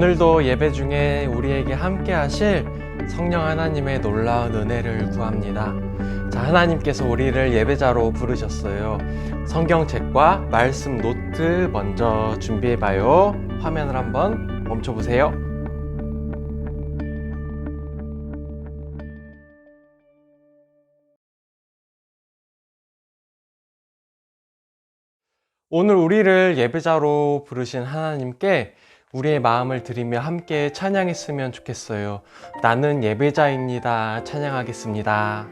오늘도 예배 중에 우리에게 함께 하실 성령 하나님의 놀라운 은혜를 구합니다. 자, 하나님께서 우리를 예배자로 부르셨어요. 성경책과 말씀 노트 먼저 준비해봐요. 화면을 한번 멈춰보세요. 오늘 우리를 예배자로 부르신 하나님께 우리의 마음을 드리며 함께 찬양했으면 좋겠어요. 나는 예배자입니다. 찬양하겠습니다.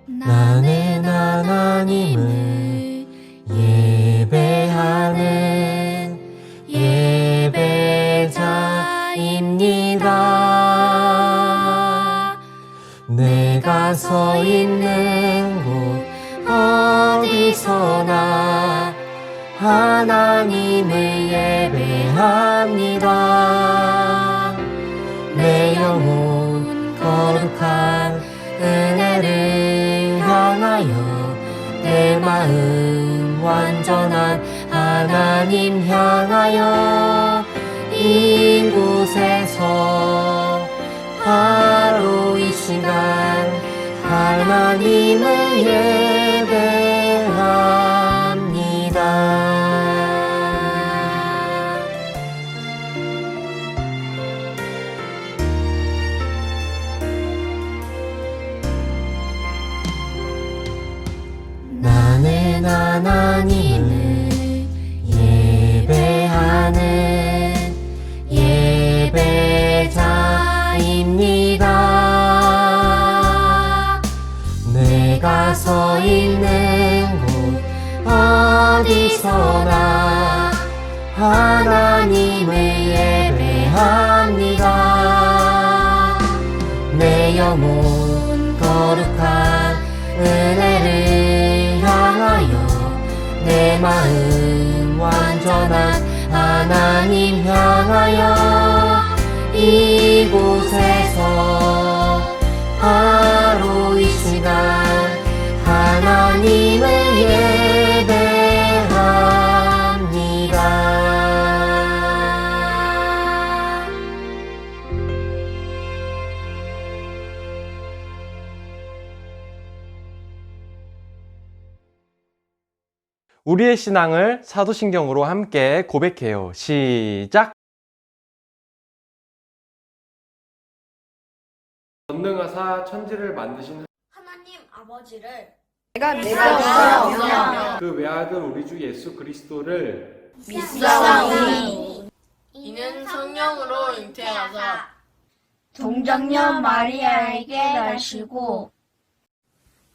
나는 하나님을 예배하는 예배자입니다. 내가 서 있는 곳 어디서나 하나님을 예배합니다. 내 영혼 거룩한 은혜를 향하여 내 마음 완전한 하나님 향하여 이곳에서 바로 이 시간 하나님을 예배합니다. 나는 하나님을 예배하는 예배자입니다. 내가 서 있는 곳 어디서나 하나님을 예배합니다. 내 영혼 거룩한 은혜를 향하여 내 마음 완전한 하나님 향하여 이곳에서 바로 이 시간 하나님을 예배합니다. 우리의 신앙을 사도신경으로 함께 고백해요. 시작! 전능하사 천지를 만드신 하나님 아버지를 내가 믿사오니 그 외아들 우리 주 예수 그리스도를 믿사오니 이는 성령으로 잉태하사 동정녀 마리아에게 나시고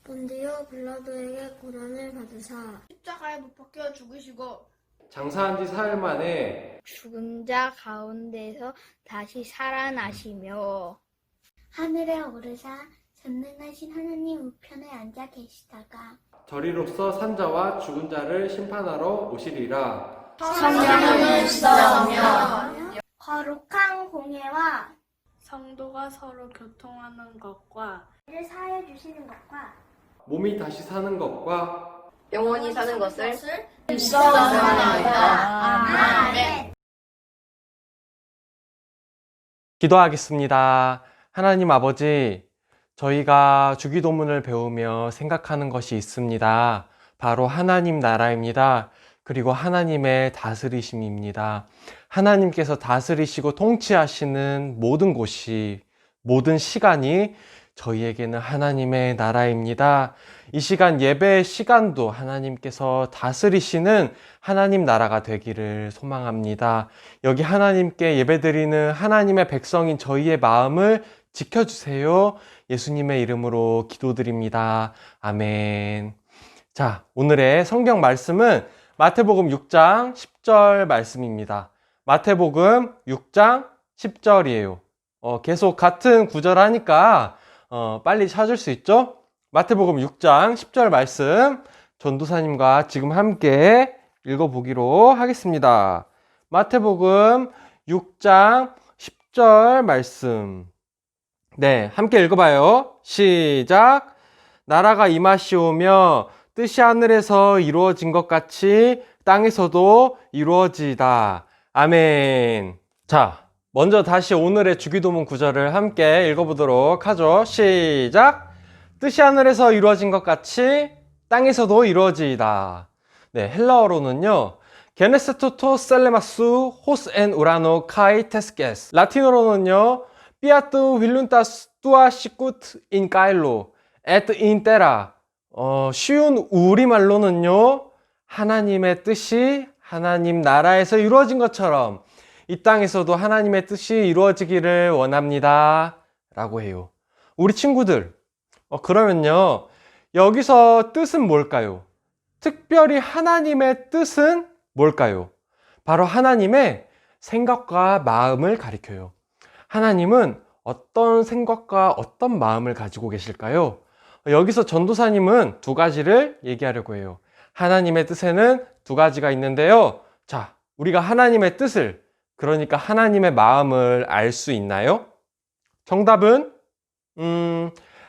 본디오 빌라도에게 고난을 받으사 십자가에 못 박혀 죽으시고 장사한 지 사흘 만에 죽은 자 가운데서 다시 살아나시며 하늘에 오르사 전능하신 하나님 우편에 앉아 계시다가 저리로서 산자와 죽은 자를 심판하러 오시리라. 성령을 믿사오며 거룩한 공예와 성도가 서로 교통하는 것과 를 사하여 주시는 것과 몸이 다시 사는 것과 영원히 사는 것을 믿사옵나이다. 아멘. 기도하겠습니다. 하나님 아버지, 저희가 주기도문을 배우며 생각하는 것이 있습니다. 바로 하나님 나라입니다. 그리고 하나님의 다스리심입니다. 하나님께서 다스리시고 통치하시는 모든 곳이, 모든 시간이 저희에게는 하나님의 나라입니다. 이 시간 예배의 시간도 하나님께서 다스리시는 하나님 나라가 되기를 소망합니다. 여기 하나님께 예배드리는 하나님의 백성인 저희의 마음을 지켜주세요. 예수님의 이름으로 기도드립니다. 아멘. 자, 오늘의 성경 말씀은 마태복음 6장 10절 말씀입니다. 마태복음 6장 10절이에요. 계속 같은 구절 하니까 빨리 찾을 수 있죠? 마태복음 6장 10절 말씀 전도사님과 지금 함께 읽어보기로 하겠습니다. 마태복음 6장 10절 말씀. 네, 함께 읽어봐요. 시작. 나라가 임하시오며 뜻이 하늘에서 이루어진 것 같이 땅에서도 이루어지이다. 아멘. 자, 먼저 다시 오늘의 주기도문 구절을 함께 읽어보도록 하죠. 시작! 뜻이 하늘에서 이루어진 것 같이 땅에서도 이루어지이다. 네, 헬라어로는요. 게네세토토 셀레마스 호스 엔 우라노 카이 테스게스. 라틴어로는요. 피아트 윌룬타스 투아 시쿠트 인 카일로 에트 인 테라. 쉬운 우리말로는요. 하나님의 뜻이 하나님 나라에서 이루어진 것처럼 이 땅에서도 하나님의 뜻이 이루어지기를 원합니다. 라고 해요. 우리 친구들, 그러면요. 여기서 뜻은 뭘까요? 특별히 하나님의 뜻은 뭘까요? 바로 하나님의 생각과 마음을 가리켜요. 하나님은 어떤 생각과 어떤 마음을 가지고 계실까요? 여기서 전도사님은 두 가지를 얘기하려고 해요. 하나님의 뜻에는 두 가지가 있는데요. 자, 우리가 하나님의 뜻을, 그러니까 하나님의 마음을 알 수 있나요? 정답은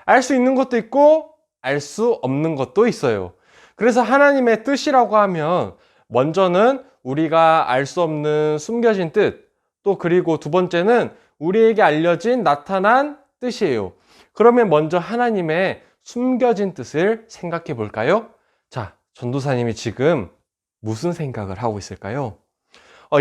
알 수 있는 것도 있고 알 수 없는 것도 있어요. 그래서 하나님의 뜻이라고 하면 먼저는 우리가 알 수 없는 숨겨진 뜻, 또 그리고 두 번째는 우리에게 알려진 나타난 뜻이에요. 그러면 먼저 하나님의 숨겨진 뜻을 생각해 볼까요? 자, 전도사님이 지금 무슨 생각을 하고 있을까요?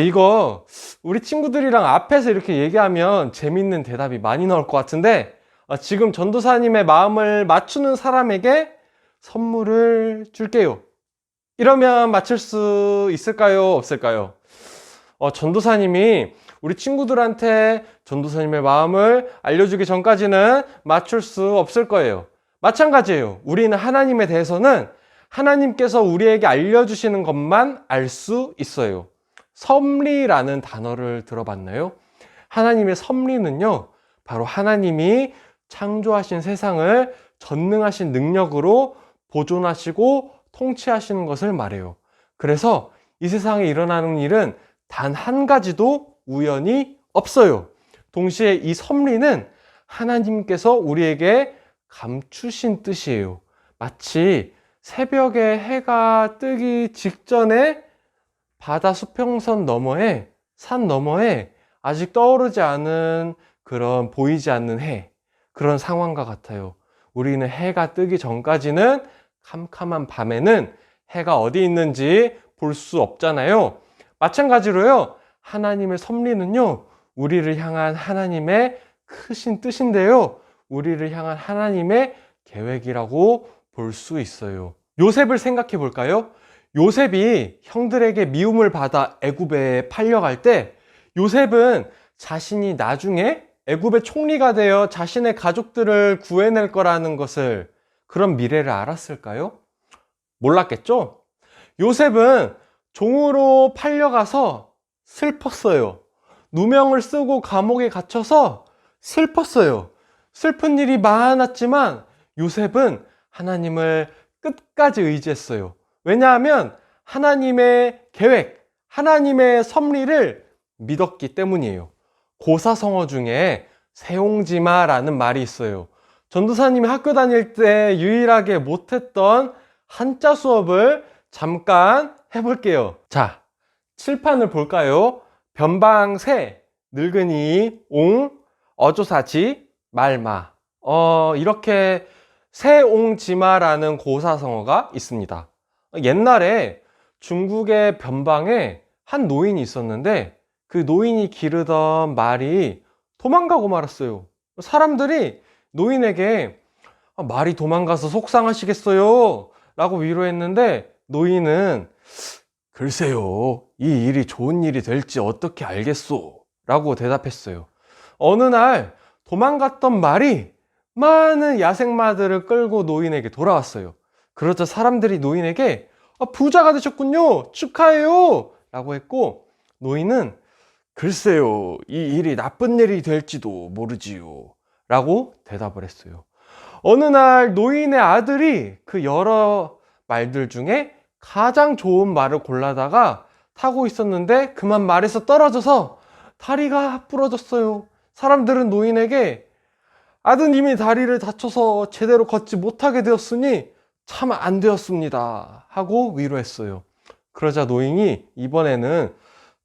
이거 우리 친구들이랑 앞에서 이렇게 얘기하면 재밌는 대답이 많이 나올 것 같은데 지금 전도사님의 마음을 맞추는 사람에게 선물을 줄게요. 이러면 맞출 수 있을까요? 없을까요? 전도사님이 우리 친구들한테 전도사님의 마음을 알려주기 전까지는 맞출 수 없을 거예요. 마찬가지예요. 우리는 하나님에 대해서는 하나님께서 우리에게 알려주시는 것만 알 수 있어요. 섭리라는 단어를 들어봤나요? 하나님의 섭리는요, 바로 하나님이 창조하신 세상을 전능하신 능력으로 보존하시고 통치하시는 것을 말해요. 그래서 이 세상에 일어나는 일은 단 한 가지도 우연이 없어요. 동시에 이 섭리는 하나님께서 우리에게 감추신 뜻이에요. 마치 새벽에 해가 뜨기 직전에 바다 수평선 너머에, 산 너머에 아직 떠오르지 않은 그런 보이지 않는 해, 그런 상황과 같아요. 우리는 해가 뜨기 전까지는 캄캄한 밤에는 해가 어디 있는지 볼 수 없잖아요. 마찬가지로요, 하나님의 섭리는요, 우리를 향한 하나님의 크신 뜻인데요, 우리를 향한 하나님의 계획이라고 볼 수 있어요. 요셉을 생각해 볼까요? 요셉이 형들에게 미움을 받아 애굽에 팔려갈 때 요셉은 자신이 나중에 애굽의 총리가 되어 자신의 가족들을 구해낼 거라는 것을, 그런 미래를 알았을까요? 몰랐겠죠? 요셉은 종으로 팔려가서 슬펐어요. 누명을 쓰고 감옥에 갇혀서 슬펐어요. 슬픈 일이 많았지만 요셉은 하나님을 끝까지 의지했어요. 왜냐하면 하나님의 계획, 하나님의 섭리를 믿었기 때문이에요. 고사성어 중에 세옹지마라는 말이 있어요. 전도사님이 학교 다닐 때 유일하게 못했던 한자 수업을 잠깐 해볼게요. 자, 칠판을 볼까요? 변방새, 늙은이, 옹, 어조사지, 말마. 이렇게 세옹지마라는 고사성어가 있습니다. 옛날에 중국의 변방에 한 노인이 있었는데 그 노인이 기르던 말이 도망가고 말았어요. 사람들이 노인에게 말이 도망가서 속상하시겠어요? 라고 위로했는데 노인은 글쎄요, 이 일이 좋은 일이 될지 어떻게 알겠소? 라고 대답했어요. 어느 날 도망갔던 말이 많은 야생마들을 끌고 노인에게 돌아왔어요. 그러자 사람들이 노인에게 부자가 되셨군요, 축하해요! 라고 했고 노인은 글쎄요, 이 일이 나쁜 일이 될지도 모르지요 라고 대답을 했어요. 어느 날 노인의 아들이 그 여러 말들 중에 가장 좋은 말을 골라다가 타고 있었는데 그만 말에서 떨어져서 다리가 부러졌어요. 사람들은 노인에게 아드님이 다리를 다쳐서 제대로 걷지 못하게 되었으니 참 안 되었습니다 하고 위로했어요. 그러자 노인이 이번에는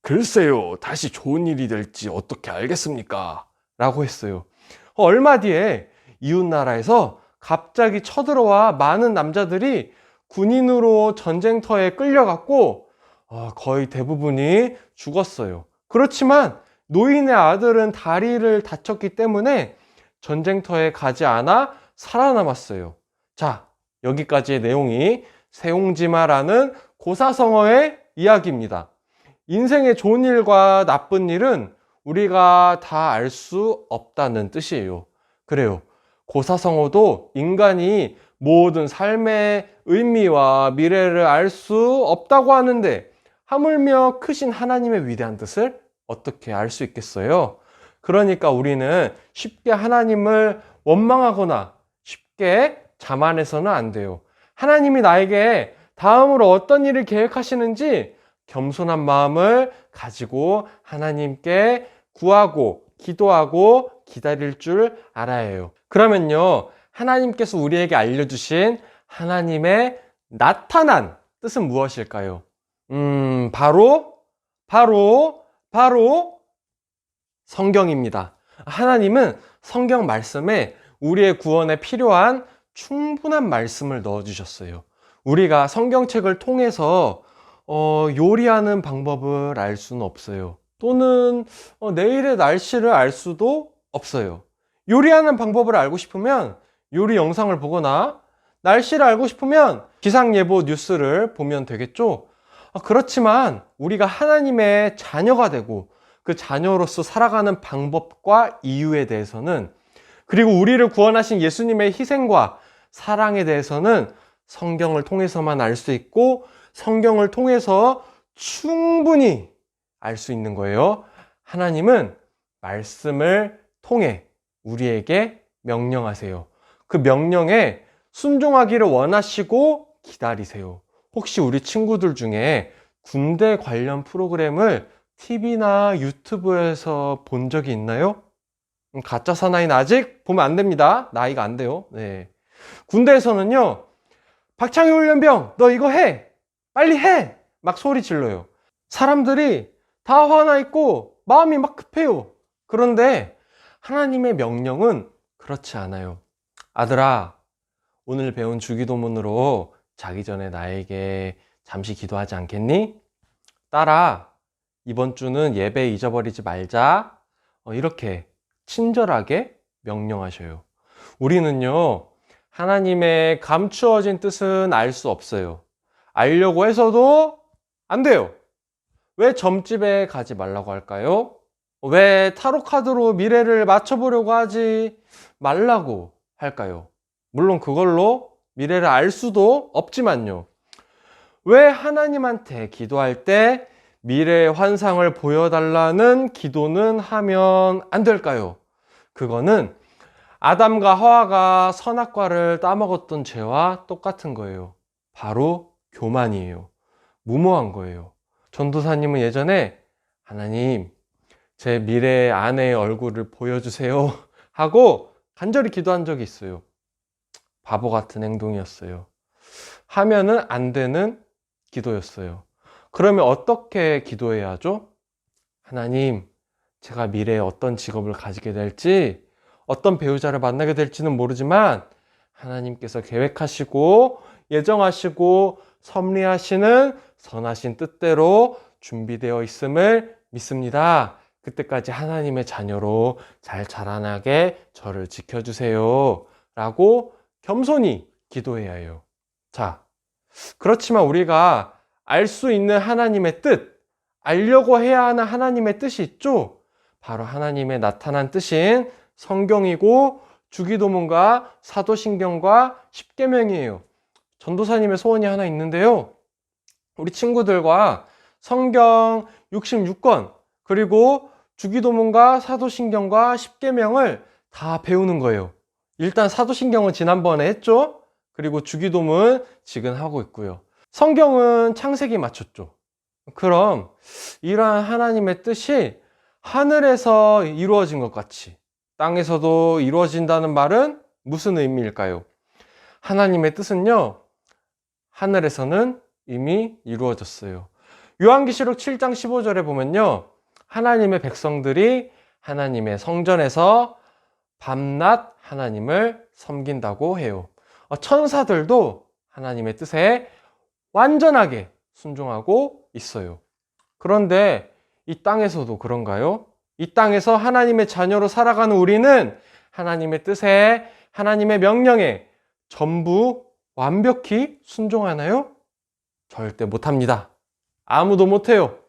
글쎄요, 다시 좋은 일이 될지 어떻게 알겠습니까? 라고 했어요. 얼마 뒤에 이웃나라에서 갑자기 쳐들어와 많은 남자들이 군인으로 전쟁터에 끌려갔고 거의 대부분이 죽었어요. 그렇지만 노인의 아들은 다리를 다쳤기 때문에 전쟁터에 가지 않아 살아남았어요. 자, 여기까지의 내용이 세옹지마라는 고사성어의 이야기입니다. 인생의 좋은 일과 나쁜 일은 우리가 다 알 수 없다는 뜻이에요. 그래요. 고사성어도 인간이 모든 삶의 의미와 미래를 알 수 없다고 하는데 하물며 크신 하나님의 위대한 뜻을 어떻게 알 수 있겠어요? 그러니까 우리는 쉽게 하나님을 원망하거나 쉽게 자만해서는 안 돼요. 하나님이 나에게 다음으로 어떤 일을 계획하시는지 겸손한 마음을 가지고 하나님께 구하고 기도하고 기다릴 줄 알아야 해요. 그러면요, 하나님께서 우리에게 알려주신 하나님의 나타난 뜻은 무엇일까요? 바로 성경입니다. 하나님은 성경 말씀에 우리의 구원에 필요한 충분한 말씀을 넣어주셨어요. 우리가 성경책을 통해서 요리하는 방법을 알 수는 없어요. 또는 내일의 날씨를 알 수도 없어요. 요리하는 방법을 알고 싶으면 요리 영상을 보거나 날씨를 알고 싶으면 기상예보 뉴스를 보면 되겠죠. 그렇지만 우리가 하나님의 자녀가 되고 그 자녀로서 살아가는 방법과 이유에 대해서는, 그리고 우리를 구원하신 예수님의 희생과 사랑에 대해서는 성경을 통해서만 알 수 있고 성경을 통해서 충분히 알 수 있는 거예요. 하나님은 말씀을 통해 우리에게 명령하세요. 그 명령에 순종하기를 원하시고 기다리세요. 혹시 우리 친구들 중에 군대 관련 프로그램을 TV나 유튜브에서 본 적이 있나요? 가짜 사나이는 아직 보면 안 됩니다. 나이가 안 돼요. 네. 군대에서는요, 박창희 훈련병, 너 이거 해! 빨리 해! 막 소리 질러요. 사람들이 다 화나 있고 마음이 막 급해요. 그런데 하나님의 명령은 그렇지 않아요. 아들아, 오늘 배운 주기도문으로 자기 전에 나에게 잠시 기도하지 않겠니? 딸아, 이번 주는 예배 잊어버리지 말자. 이렇게 친절하게 명령하셔요. 우리는요, 하나님의 감추어진 뜻은 알 수 없어요. 알려고 해서도 안 돼요. 왜 점집에 가지 말라고 할까요? 왜 타로 카드로 미래를 맞춰보려고 하지 말라고 할까요? 물론 그걸로 미래를 알 수도 없지만요. 왜 하나님한테 기도할 때 미래의 환상을 보여달라는 기도는 하면 안 될까요? 그거는 아담과 하와가 선악과를 따먹었던 죄와 똑같은 거예요. 바로 교만이에요. 무모한 거예요. 전도사님은 예전에 하나님, 제 미래의 아내의 얼굴을 보여주세요 하고 간절히 기도한 적이 있어요. 바보 같은 행동이었어요. 하면은 안 되는 기도였어요. 그러면 어떻게 기도해야 하죠? 하나님, 제가 미래에 어떤 직업을 가지게 될지, 어떤 배우자를 만나게 될지는 모르지만 하나님께서 계획하시고 예정하시고 섭리하시는 선하신 뜻대로 준비되어 있음을 믿습니다. 그때까지 하나님의 자녀로 잘 자라나게 저를 지켜주세요 라고 겸손히 기도해야 해요. 자, 그렇지만 우리가 알 수 있는 하나님의 뜻, 알려고 해야 하는 하나님의 뜻이 있죠. 바로 하나님의 나타난 뜻인 성경이고 주기도문과 사도신경과 십계명이에요. 전도사님의 소원이 하나 있는데요. 우리 친구들과 성경 66권 그리고 주기도문과 사도신경과 십계명을 다 배우는 거예요. 일단 사도신경은 지난번에 했죠. 그리고 주기도문 지금 하고 있고요. 성경은 창세기 맞췄죠. 그럼 이러한 하나님의 뜻이 하늘에서 이루어진 것 같이 땅에서도 이루어진다는 말은 무슨 의미일까요? 하나님의 뜻은요, 하늘에서는 이미 이루어졌어요. 요한계시록 7장 15절에 보면요, 하나님의 백성들이 하나님의 성전에서 밤낮 하나님을 섬긴다고 해요. 천사들도 하나님의 뜻에 완전하게 순종하고 있어요. 그런데 이 땅에서도 그런가요? 이 땅에서 하나님의 자녀로 살아가는 우리는 하나님의 뜻에, 하나님의 명령에 전부 완벽히 순종하나요? 절대 못합니다. 아무도 못해요.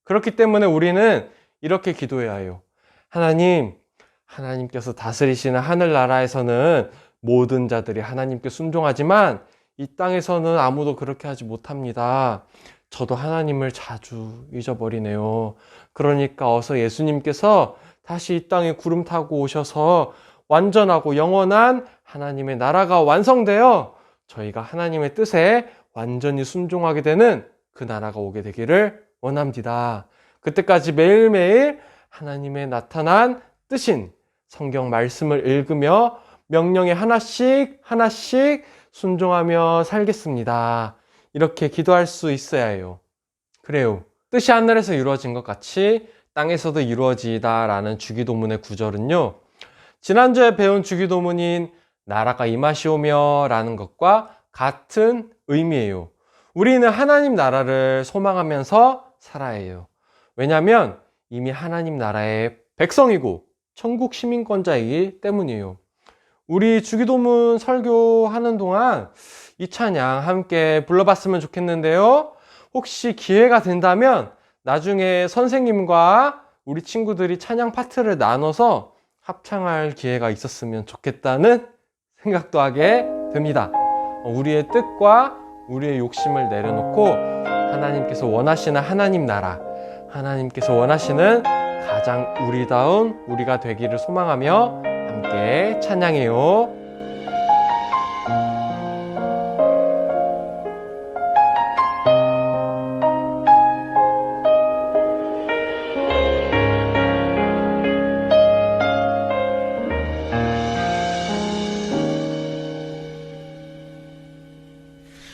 그렇기 때문에 우리는 이렇게 기도해야 해요. 하나님께서 다스리시는 하늘나라에서는 모든 자들이 하나님께 순종하지만 이 땅에서는 아무도 그렇게 하지 못합니다. 저도 하나님을 자주 잊어버리네요. 그러니까 어서 예수님께서 다시 이 땅에 구름 타고 오셔서 완전하고 영원한 하나님의 나라가 완성되어 저희가 하나님의 뜻에 완전히 순종하게 되는 그 나라가 오게 되기를 원합니다. 그때까지 매일매일 하나님의 나타난 뜻인 성경 말씀을 읽으며 명령에 하나씩 하나씩 순종하며 살겠습니다. 이렇게 기도할 수 있어야 해요. 그래요. 뜻이 하늘에서 이루어진 것 같이 땅에서도 이루어지다 라는 주기도문의 구절은요, 지난주에 배운 주기도문인 나라가 임하시오며 라는 것과 같은 의미예요. 우리는 하나님 나라를 소망하면서 살아야 해요. 왜냐하면 이미 하나님 나라의 백성이고 천국 시민권자이기 때문이에요. 우리 주기도문 설교하는 동안 이 찬양 함께 불러봤으면 좋겠는데요. 혹시 기회가 된다면 나중에 선생님과 우리 친구들이 찬양 파트를 나눠서 합창할 기회가 있었으면 좋겠다는 생각도 하게 됩니다. 우리의 뜻과 우리의 욕심을 내려놓고 하나님께서 원하시는 하나님 나라, 하나님께서 원하시는 가장 우리다운 우리가 되기를 소망하며 함께 찬양해요.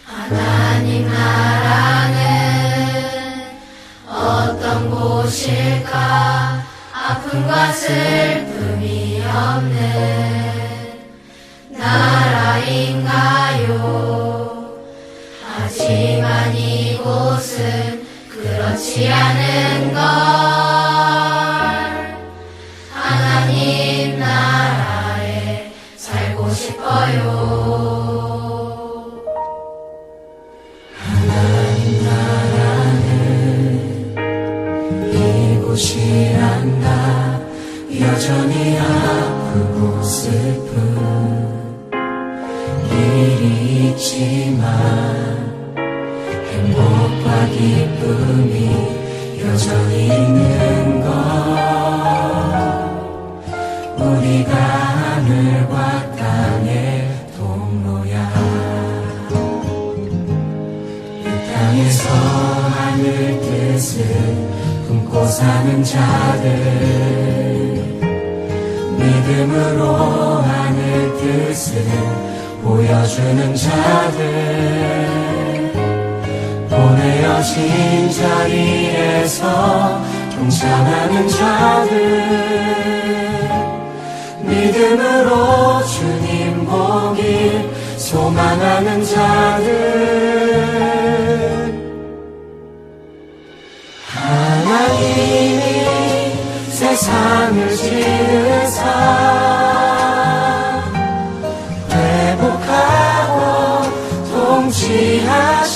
하나님 나라는 어떤 곳일까? 아픔과 슬픔이 없는 나라인가요? 하지만 이곳은 그렇지 않은 걸. 하나님 나라에 살고 싶어요. 이곳이란다. 여전히 아프고 슬픈 일이 있지만 행복과 기쁨이 여전히 있는 것. 우리가 하늘과 땅의 통로야. 이 땅에서 하늘 뜻을 품고 사는 자들, 믿음으로 하늘 뜻을 보여주는 자들, 보내어진 자리에서 동참하는 자들, 믿음으로 주님 보길 소망하는 자들. 하나님이 세상을 지으사 회복하고 통치하시네.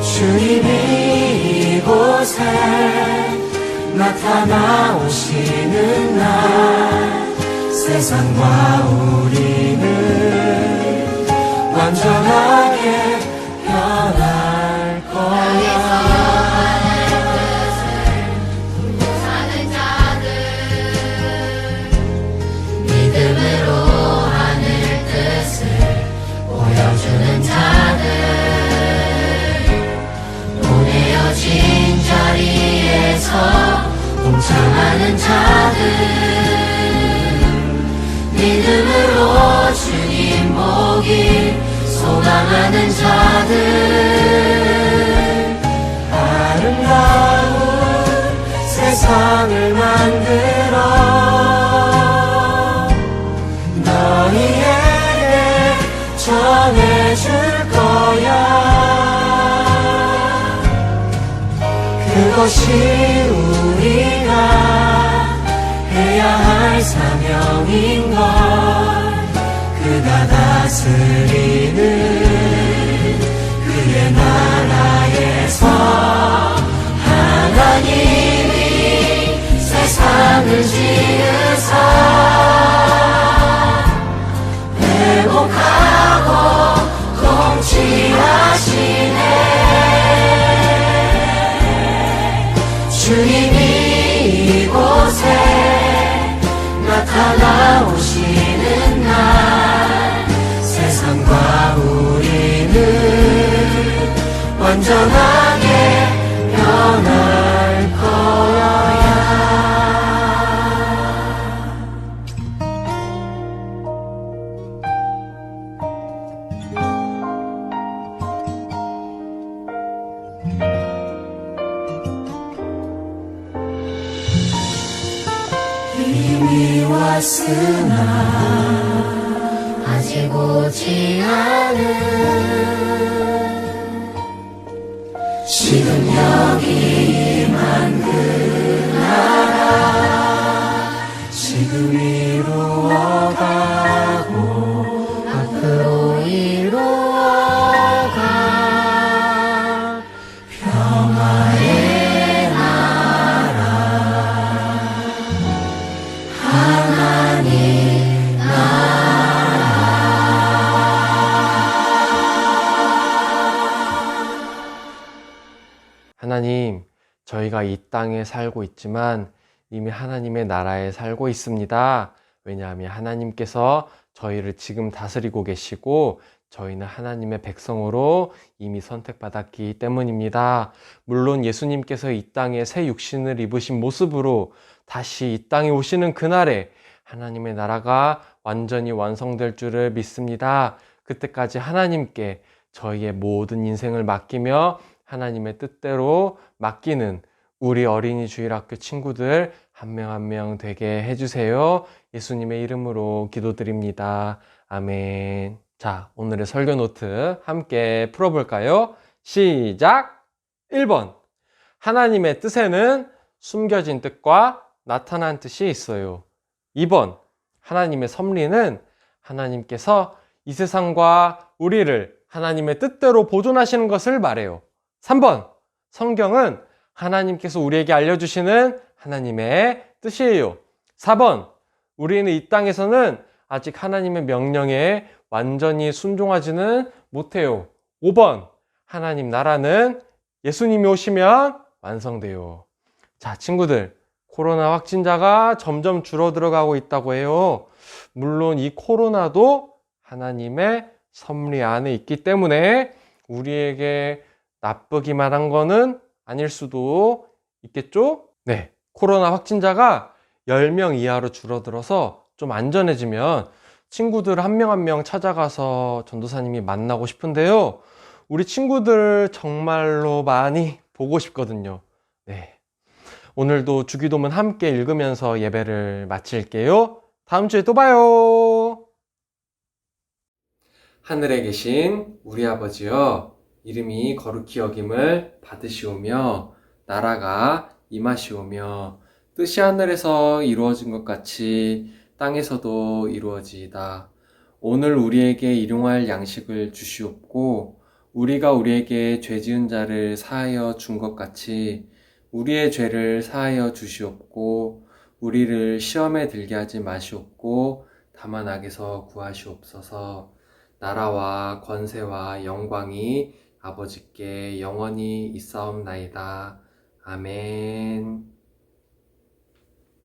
주님이 이곳에 나타나오시는 날 세상과 우리는 완전하게 변할 거야. 사는 자들, 믿음으로 하늘 뜻을 보여주는 자들, 보내어진 자리에서 동참하는 자들, 믿음으로 주님 오길 소망하는 자들 아름다운 세상을 만들어 너희에게 전해줄 거야. 그것이 우리가 해야 할 사명인걸. 그가 다스리는 그의 나라에서 하나님이 세상을 지으사 회복하고 통치하시네. 주님이 이곳에 나타나오시는 날 세상과 우리는 완전하게 변할 거야. 이미 왔으나 아직 오지 않은 지금 여기 임한 그 나라 지금 이루어가고 앞으로 이루어가 평화의 나라 하나님 하나님, 저희가 이 땅에 살고 있지만 이미 하나님의 나라에 살고 있습니다. 왜냐하면 하나님께서 저희를 지금 다스리고 계시고 저희는 하나님의 백성으로 이미 선택받았기 때문입니다. 물론 예수님께서 이 땅에 새 육신을 입으신 모습으로 다시 이 땅에 오시는 그날에 하나님의 나라가 완전히 완성될 줄을 믿습니다. 그때까지 하나님께 저희의 모든 인생을 맡기며 하나님의 뜻대로 맡기는 우리 어린이 주일학교 친구들 한 명 한 명 되게 해주세요. 예수님의 이름으로 기도드립니다. 아멘. 자, 오늘의 설교 노트 함께 풀어볼까요? 시작! 1번. 하나님의 뜻에는 숨겨진 뜻과 나타난 뜻이 있어요. 2번. 하나님의 섭리는 하나님께서 이 세상과 우리를 하나님의 뜻대로 보존하시는 것을 말해요. 3번. 성경은 하나님께서 우리에게 알려주시는 하나님의 뜻이에요. 4번. 우리는 이 땅에서는 아직 하나님의 명령에 완전히 순종하지는 못해요. 5번. 하나님 나라는 예수님이 오시면 완성돼요. 자, 친구들. 코로나 확진자가 점점 줄어들어가고 있다고 해요. 물론 이 코로나도 하나님의 섭리 안에 있기 때문에 우리에게 나쁘기만 한 거는 아닐 수도 있겠죠? 네. 코로나 확진자가 10명 이하로 줄어들어서 좀 안전해지면 친구들 한 명 한 명 찾아가서 전도사님이 만나고 싶은데요. 우리 친구들 정말로 많이 보고 싶거든요. 네. 오늘도 주기도문 함께 읽으면서 예배를 마칠게요. 다음 주에 또 봐요. 하늘에 계신 우리 아버지여, 이름이 거룩히 여김을 받으시오며 나라가 임하시오며 뜻이 하늘에서 이루어진 것 같이 땅에서도 이루어지이다. 오늘 우리에게 일용할 양식을 주시옵고 우리가 우리에게 죄 지은 자를 사하여 준 것 같이 우리의 죄를 사하여 주시옵고 우리를 시험에 들게 하지 마시옵고 다만 악에서 구하시옵소서. 나라와 권세와 영광이 아버지께 영원히 있사옵나이다. 아멘.